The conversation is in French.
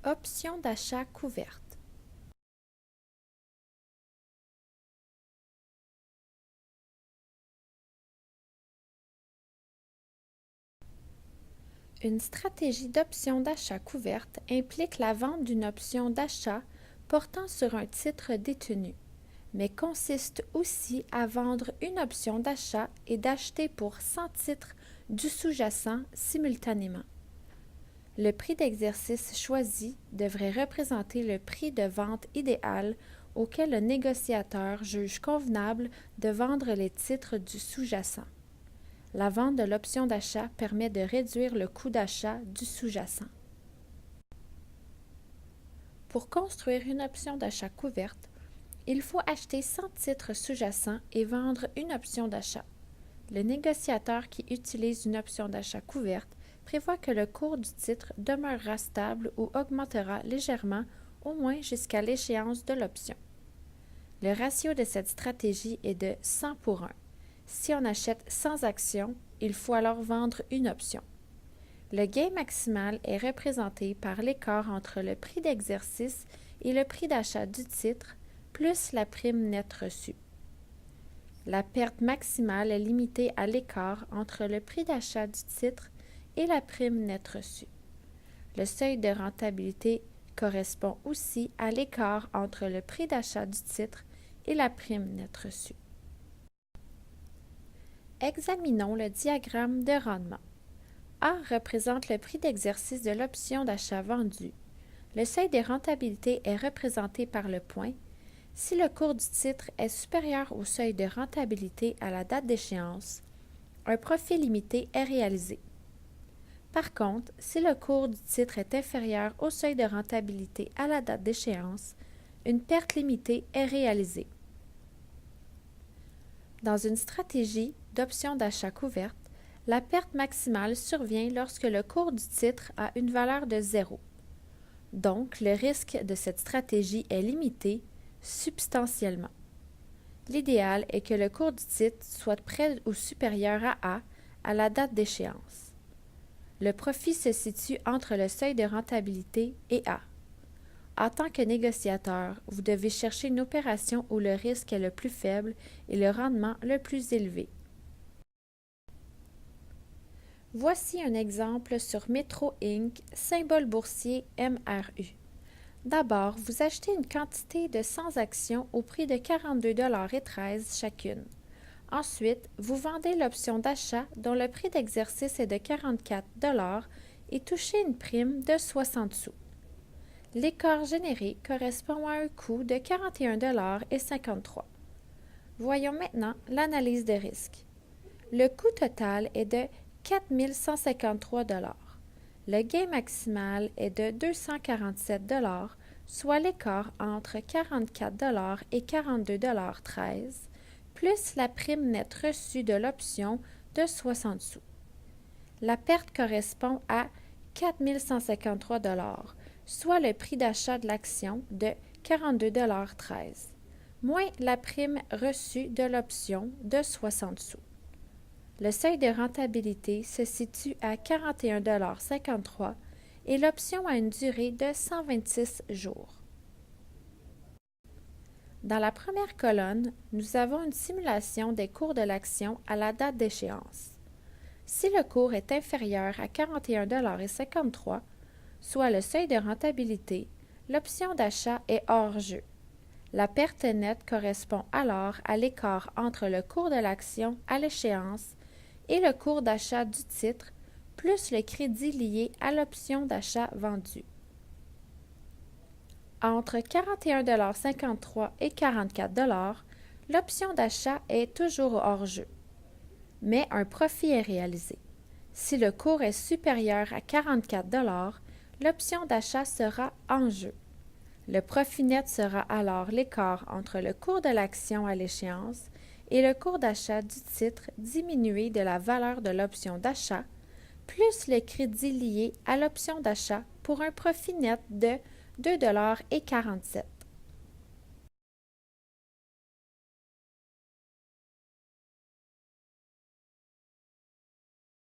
Option d'achat couverte. Une stratégie d'option d'achat couverte implique la vente d'une option d'achat portant sur un titre détenu, mais consiste aussi à vendre une option d'achat et d'acheter pour 100 titres du sous-jacent simultanément. Le prix d'exercice choisi devrait représenter le prix de vente idéal auquel le négociateur juge convenable de vendre les titres du sous-jacent. La vente de l'option d'achat permet de réduire le coût d'achat du sous-jacent. Pour construire une option d'achat couverte, il faut acheter 100 titres sous-jacents et vendre une option d'achat. Le négociateur qui utilise une option d'achat couverte prévoit que le cours du titre demeurera stable ou augmentera légèrement au moins jusqu'à l'échéance de l'option. Le ratio de cette stratégie est de 100 pour 1. Si on achète 100 actions, il faut alors vendre une option. Le gain maximal est représenté par l'écart entre le prix d'exercice et le prix d'achat du titre, plus la prime nette reçue. La perte maximale est limitée à l'écart entre le prix d'achat du titre et la prime nette reçue. Le seuil de rentabilité correspond aussi à l'écart entre le prix d'achat du titre et la prime nette reçue. Examinons le diagramme de rendement. A représente le prix d'exercice de l'option d'achat vendue. Le seuil de rentabilité est représenté par le point. Si le cours du titre est supérieur au seuil de rentabilité à la date d'échéance, un profit limité est réalisé. Par contre, si le cours du titre est inférieur au seuil de rentabilité à la date d'échéance, une perte limitée est réalisée. Dans une stratégie d'option d'achat couverte, la perte maximale survient lorsque le cours du titre a une valeur de 0. Donc, le risque de cette stratégie est limité substantiellement. L'idéal est que le cours du titre soit près ou supérieur à la date d'échéance. Le profit se situe entre le seuil de rentabilité et A. En tant que négociateur, vous devez chercher une opération où le risque est le plus faible et le rendement le plus élevé. Voici un exemple sur Metro Inc., symbole boursier MRU. D'abord, vous achetez une quantité de 100 actions au prix de 42,13 chacune. Ensuite, vous vendez l'option d'achat dont le prix d'exercice est de 44 et touchez une prime de 60 sous. L'écart généré correspond à un coût de 41,53 $. Voyons maintenant l'analyse de risque. Le coût total est de 4 153 $. Le gain maximal est de 247 $, soit l'écart entre 44 et 42,13 $, plus la prime nette reçue de l'option de 60 sous. La perte correspond à 4 153 $, soit le prix d'achat de l'action de 42,13 $, moins la prime reçue de l'option de 60 sous. Le seuil de rentabilité se situe à 41,53 $ et l'option a une durée de 126 jours. Dans la première colonne, nous avons une simulation des cours de l'action à la date d'échéance. Si le cours est inférieur à 41,53 $, soit le seuil de rentabilité, l'option d'achat est hors jeu. La perte nette correspond alors à l'écart entre le cours de l'action à l'échéance et le cours d'achat du titre, plus le crédit lié à l'option d'achat vendue. Entre 41,53 $ et 44 $, l'option d'achat est toujours hors jeu, mais un profit est réalisé. Si le cours est supérieur à 44 $, l'option d'achat sera en jeu. Le profit net sera alors l'écart entre le cours de l'action à l'échéance et le cours d'achat du titre diminué de la valeur de l'option d'achat, plus le crédit lié à l'option d'achat pour un profit net de 2,47 $.